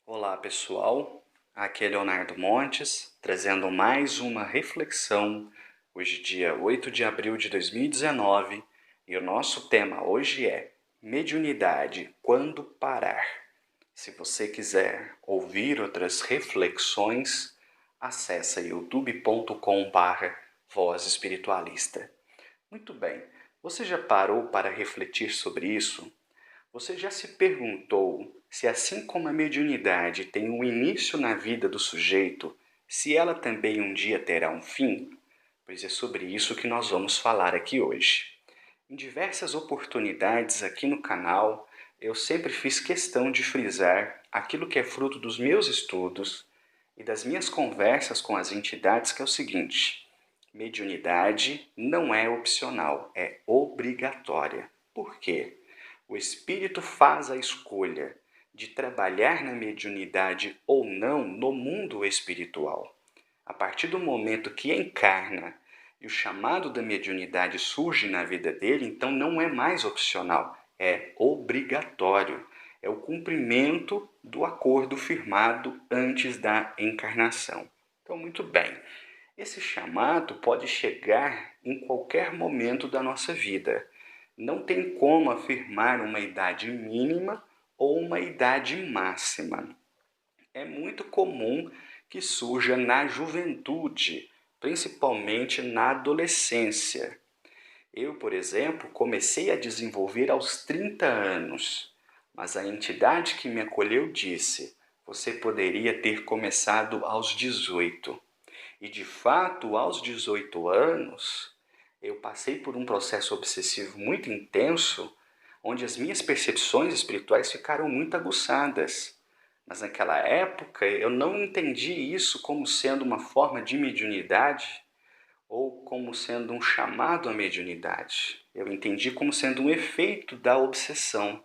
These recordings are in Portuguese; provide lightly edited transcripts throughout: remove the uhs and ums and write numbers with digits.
Olá pessoal, aqui é Leonardo Montes, trazendo mais uma reflexão, hoje dia 8 de abril de 2019, e o nosso tema hoje é mediunidade, quando parar? Se você quiser ouvir outras reflexões, acessa youtube.com/voz espiritualista. Muito bem, você já parou para refletir sobre isso? Você já se perguntou se, assim como a mediunidade tem um início na vida do sujeito, se ela também um dia terá um fim? Pois é sobre isso que nós vamos falar aqui hoje. Em diversas oportunidades aqui no canal, eu sempre fiz questão de frisar aquilo que é fruto dos meus estudos e das minhas conversas com as entidades, que é o seguinte: mediunidade não é opcional, é obrigatória. Por quê? O espírito faz a escolha de trabalhar na mediunidade ou não no mundo espiritual. A partir do momento que encarna e o chamado da mediunidade surge na vida dele, então não é mais opcional, é obrigatório. É o cumprimento do acordo firmado antes da encarnação. Então, muito bem. Esse chamado pode chegar em qualquer momento da nossa vida. Não tem como afirmar uma idade mínima ou uma idade máxima. É muito comum que surja na juventude, principalmente na adolescência. Eu, por exemplo, comecei a desenvolver aos 30 anos, mas a entidade que me acolheu disse: você poderia ter começado aos 18. E de fato, aos 18 anos, eu passei por um processo obsessivo muito intenso, onde as minhas percepções espirituais ficaram muito aguçadas. Mas naquela época eu não entendi isso como sendo uma forma de mediunidade ou como sendo um chamado à mediunidade. Eu entendi como sendo um efeito da obsessão.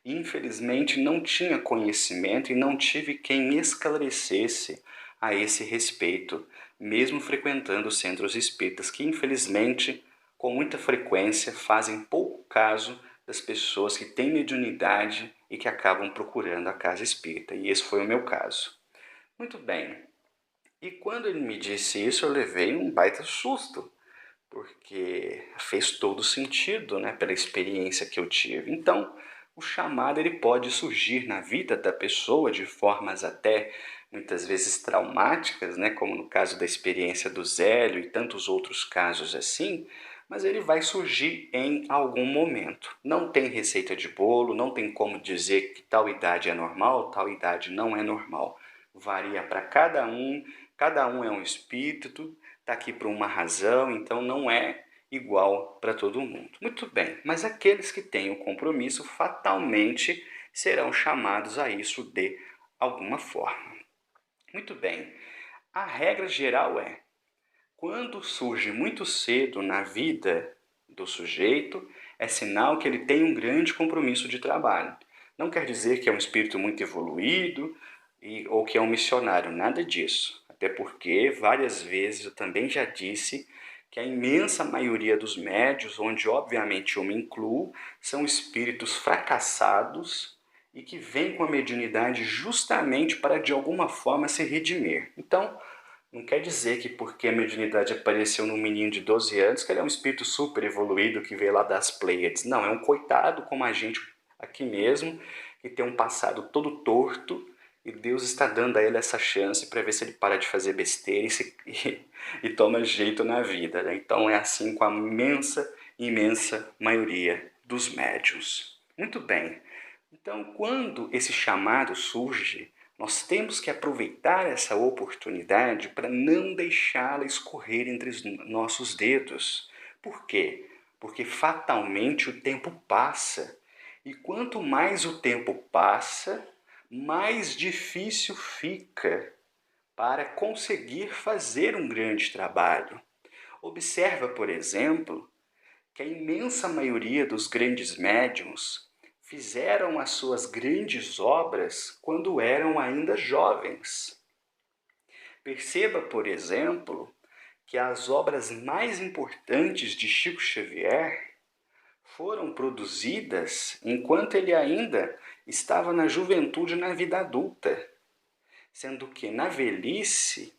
E, infelizmente, não tinha conhecimento e não tive quem me esclarecesse a esse respeito, mesmo frequentando centros espíritas que, infelizmente, com muita frequência fazem pouco caso das pessoas que têm mediunidade e que acabam procurando a casa espírita. E esse foi o meu caso. Muito bem. E quando ele me disse isso, eu levei um baita susto, porque fez todo sentido, né, pela experiência que eu tive. Então, o chamado ele pode surgir na vida da pessoa de formas até muitas vezes traumáticas, né, como no caso da experiência do Zélio e tantos outros casos assim, mas ele vai surgir em algum momento. Não tem receita de bolo, não tem como dizer que tal idade é normal, tal idade não é normal. Varia para cada um é um espírito, está aqui por uma razão, então não é igual para todo mundo. Muito bem, mas aqueles que têm o compromisso fatalmente serão chamados a isso de alguma forma. Muito bem, a regra geral é: quando surge muito cedo na vida do sujeito, é sinal que ele tem um grande compromisso de trabalho. Não quer dizer que é um espírito muito evoluído ou que é um missionário, nada disso. Até porque várias vezes eu também já disse que a imensa maioria dos médios, onde obviamente eu me incluo, são espíritos fracassados e que vêm com a mediunidade justamente para de alguma forma se redimir. Então, não quer dizer que porque a mediunidade apareceu num menino de 12 anos que ele é um espírito super evoluído que veio lá das Pleiades. Não, é um coitado como a gente aqui mesmo, que tem um passado todo torto e Deus está dando a ele essa chance para ver se ele para de fazer besteira e toma jeito na vida, né? Então é assim com a imensa maioria dos médiuns. Muito bem. Então, quando esse chamado surge, nós temos que aproveitar essa oportunidade para não deixá-la escorrer entre os nossos dedos. Por quê? Porque fatalmente o tempo passa. E quanto mais o tempo passa, mais difícil fica para conseguir fazer um grande trabalho. Observa, por exemplo, que a imensa maioria dos grandes médiuns fizeram as suas grandes obras quando eram ainda jovens. Perceba, por exemplo, que as obras mais importantes de Chico Xavier foram produzidas enquanto ele ainda estava na juventude, na vida adulta. sendo que na velhice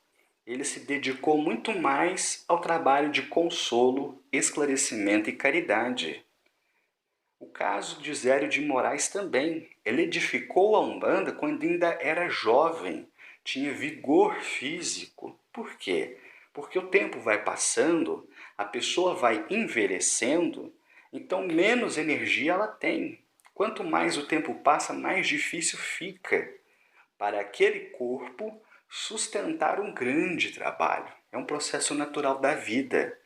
ele se dedicou muito mais ao trabalho de consolo, esclarecimento e caridade. O caso de Zélio de Moraes também. Ele edificou a Umbanda quando ainda era jovem, tinha vigor físico. Por quê? Porque o tempo vai passando, a pessoa vai envelhecendo, então menos energia ela tem. Quanto mais o tempo passa, mais difícil fica para aquele corpo sustentar um grande trabalho. É um processo natural da vida.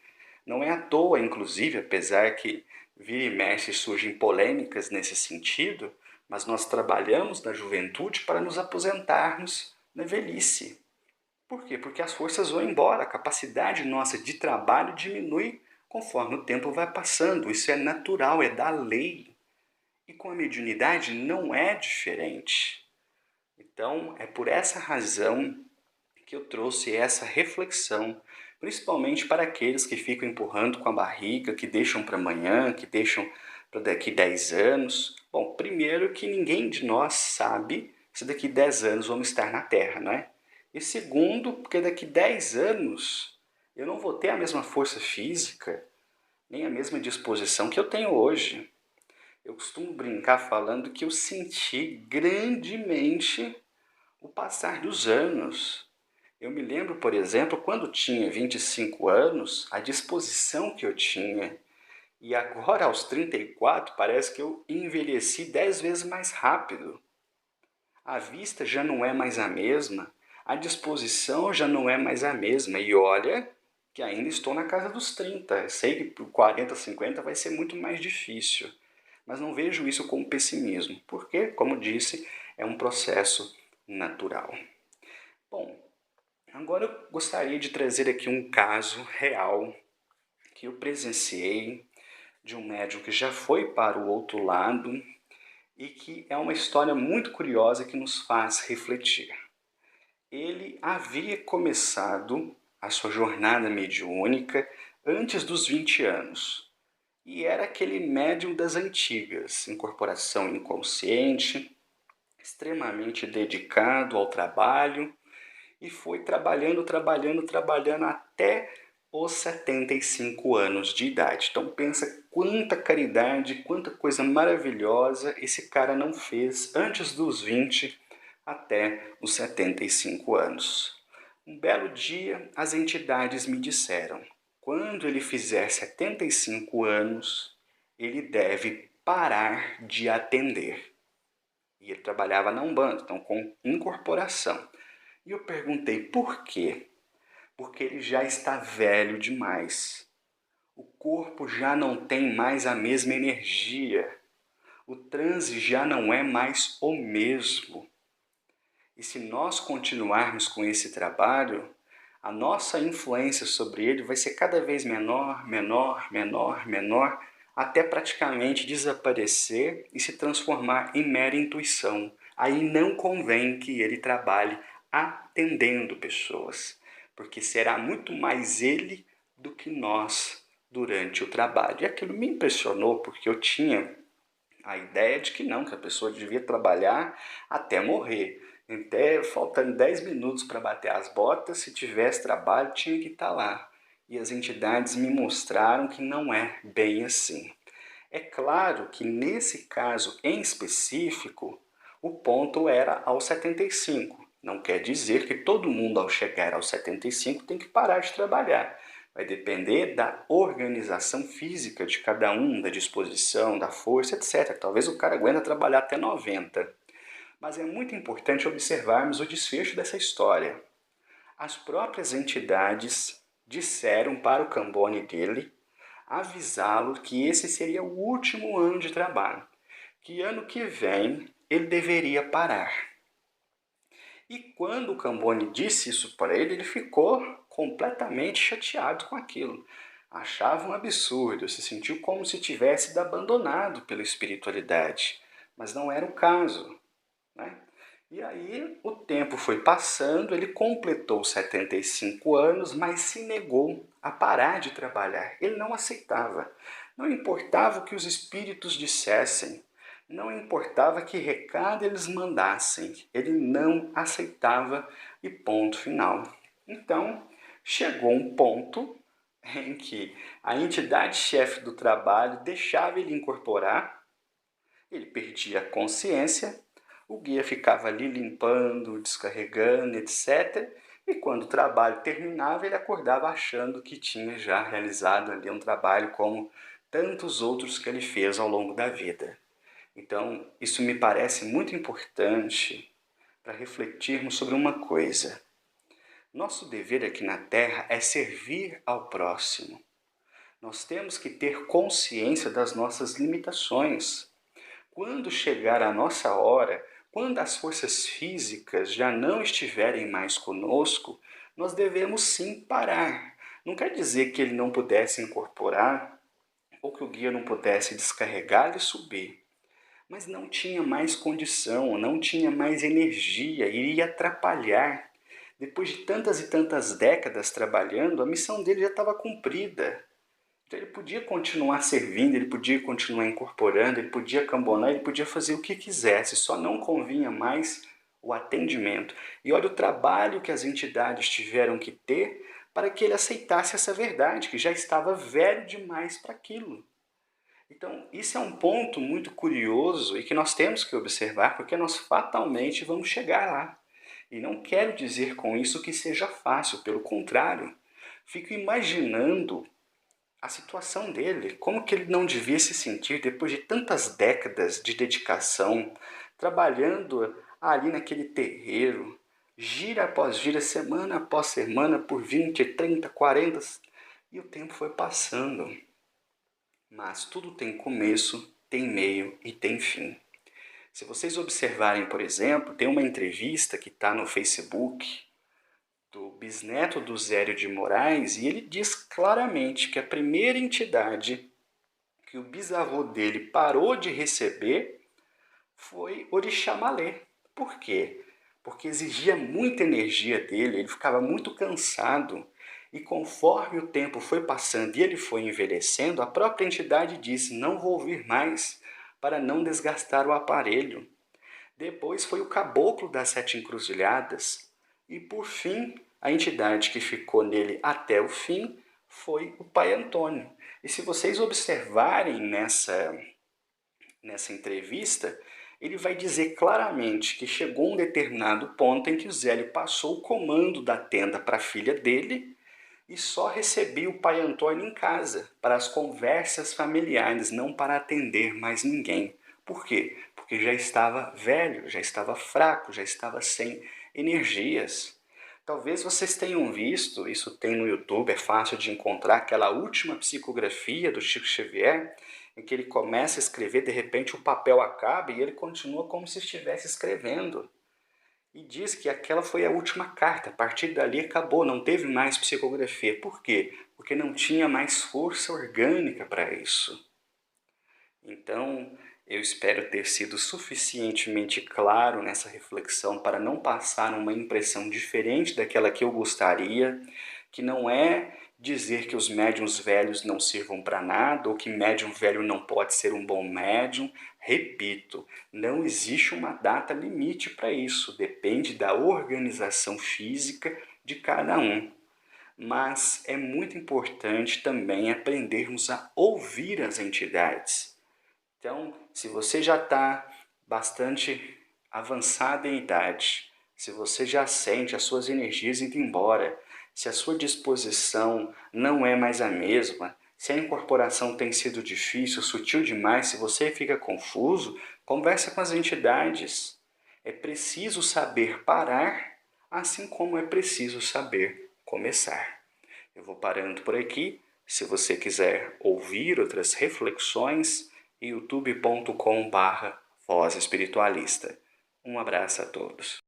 Não é à toa, inclusive, apesar que vira e mexe surgem polêmicas nesse sentido, mas nós trabalhamos na juventude para nos aposentarmos na velhice. Por quê? Porque as forças vão embora, a capacidade nossa de trabalho diminui conforme o tempo vai passando. Isso é natural, é da lei. E com a mediunidade não é diferente. Então, é por essa razão que eu trouxe essa reflexão, principalmente para aqueles que ficam empurrando com a barriga, que deixam para amanhã, que deixam para daqui 10 anos. Bom, primeiro que ninguém de nós sabe se daqui 10 anos vamos estar na Terra, não é? E segundo, porque daqui 10 anos eu não vou ter a mesma força física, nem a mesma disposição que eu tenho hoje. Eu costumo brincar falando que eu senti grandemente o passar dos anos. Eu me lembro, por exemplo, quando tinha 25 anos, a disposição que eu tinha. E agora, aos 34, parece que eu envelheci 10 vezes mais rápido. A vista já não é mais a mesma, a disposição já não é mais a mesma. E olha que ainda estou na casa dos 30. Eu sei que por 40, 50 vai ser muito mais difícil. Mas não vejo isso como pessimismo, porque, como disse, é um processo natural. Bom, agora eu gostaria de trazer aqui um caso real que eu presenciei de um médium que já foi para o outro lado e que é uma história muito curiosa que nos faz refletir. Ele havia começado a sua jornada mediúnica antes dos 20 anos e era aquele médium das antigas, incorporação inconsciente, extremamente dedicado ao trabalho e foi trabalhando até os 75 anos de idade. Então pensa quanta caridade, quanta coisa maravilhosa esse cara não fez antes dos 20 até os 75 anos. Um belo dia, as entidades me disseram: quando ele fizer 75 anos, ele deve parar de atender. E ele trabalhava na Umbanda, então com incorporação. E eu perguntei por quê? Porque ele já está velho demais. O corpo já não tem mais a mesma energia. O transe já não é mais o mesmo. E se nós continuarmos com esse trabalho, a nossa influência sobre ele vai ser cada vez menor, menor, menor, menor, até praticamente desaparecer e se transformar em mera intuição. Aí não convém que ele trabalhe atendendo pessoas, porque será muito mais ele do que nós durante o trabalho. E aquilo me impressionou porque eu tinha a ideia de que não, que a pessoa devia trabalhar até morrer. Até faltando 10 minutos para bater as botas, se tivesse trabalho, tinha que estar lá. E as entidades me mostraram que não é bem assim. É claro que nesse caso em específico, o ponto era aos 75. Não quer dizer que todo mundo ao chegar aos 75 tem que parar de trabalhar. Vai depender da organização física de cada um, da disposição, da força, etc. Talvez o cara aguente trabalhar até 90. Mas é muito importante observarmos o desfecho dessa história. As próprias entidades disseram para o Cambone dele avisá-lo que esse seria o último ano de trabalho, que ano que vem ele deveria parar. E quando o Cambone disse isso para ele, ele ficou completamente chateado com aquilo. Achava um absurdo, se sentiu como se tivesse sido abandonado pela espiritualidade. Mas não era o caso, né? E aí o tempo foi passando, ele completou 75 anos, mas se negou a parar de trabalhar. Ele não aceitava. Não importava o que os espíritos dissessem, Não importava que recado eles mandassem, ele não aceitava e ponto final. Então, chegou um ponto em que a entidade chefe do trabalho deixava ele incorporar, ele perdia a consciência, o guia ficava ali limpando, descarregando, etc. E quando o trabalho terminava, ele acordava achando que tinha já realizado ali um trabalho como tantos outros que ele fez ao longo da vida. Então, isso me parece muito importante para refletirmos sobre uma coisa. Nosso dever aqui na Terra é servir ao próximo. Nós temos que ter consciência das nossas limitações. Quando chegar a nossa hora, quando as forças físicas já não estiverem mais conosco, nós devemos sim parar. Não quer dizer que ele não pudesse incorporar ou que o guia não pudesse descarregar e subir, mas não tinha mais condição, não tinha mais energia, iria atrapalhar. Depois de tantas e tantas décadas trabalhando, a missão dele já estava cumprida. Então ele podia continuar servindo, ele podia continuar incorporando, ele podia cambonar, ele podia fazer o que quisesse, só não convinha mais o atendimento. E olha o trabalho que as entidades tiveram que ter para que ele aceitasse essa verdade, que já estava velho demais para aquilo. Então, isso é um ponto muito curioso e que nós temos que observar, porque nós fatalmente vamos chegar lá. E não quero dizer com isso que seja fácil, pelo contrário. Fico imaginando a situação dele, como que ele não devia se sentir depois de tantas décadas de dedicação, trabalhando ali naquele terreiro, gira após gira, semana após semana, por 20, 30, 40, e o tempo foi passando. Mas tudo tem começo, tem meio e tem fim. Se vocês observarem, por exemplo, tem uma entrevista que está no Facebook do bisneto do Zélio de Moraes e ele diz claramente que a primeira entidade que o bisavô dele parou de receber foi Orixamalê. Por quê? Porque exigia muita energia dele, ele ficava muito cansado. E conforme o tempo foi passando e ele foi envelhecendo, a própria entidade disse: não vou vir mais para não desgastar o aparelho. Depois foi o caboclo das sete encruzilhadas. E por fim, a entidade que ficou nele até o fim foi o Pai Antônio. E se vocês observarem nessa entrevista, ele vai dizer claramente que chegou um determinado ponto em que o Zélio passou o comando da tenda para a filha dele e só recebia o Pai Antônio em casa, para as conversas familiares, não para atender mais ninguém. Por quê? Porque já estava velho, já estava fraco, já estava sem energias. Talvez vocês tenham visto, isso tem no YouTube, é fácil de encontrar, aquela última psicografia do Chico Xavier, em que ele começa a escrever, de repente o papel acaba e ele continua como se estivesse escrevendo. E diz que aquela foi a última carta, a partir dali acabou, não teve mais psicografia. Por quê? Porque não tinha mais força orgânica para isso. Então, eu espero ter sido suficientemente claro nessa reflexão para não passar uma impressão diferente daquela que eu gostaria, que não é dizer que os médiuns velhos não sirvam para nada ou que médium velho não pode ser um bom médium. Repito, não existe uma data limite para isso, depende da organização física de cada um. Mas é muito importante também aprendermos a ouvir as entidades. Então, se você já está bastante avançado em idade, se você já sente as suas energias indo embora, se a sua disposição não é mais a mesma, se a incorporação tem sido difícil, sutil demais, se você fica confuso, conversa com as entidades. É preciso saber parar, assim como é preciso saber começar. Eu vou parando por aqui. Se você quiser ouvir outras reflexões, youtube.com/Voz Espiritualista. Um abraço a todos.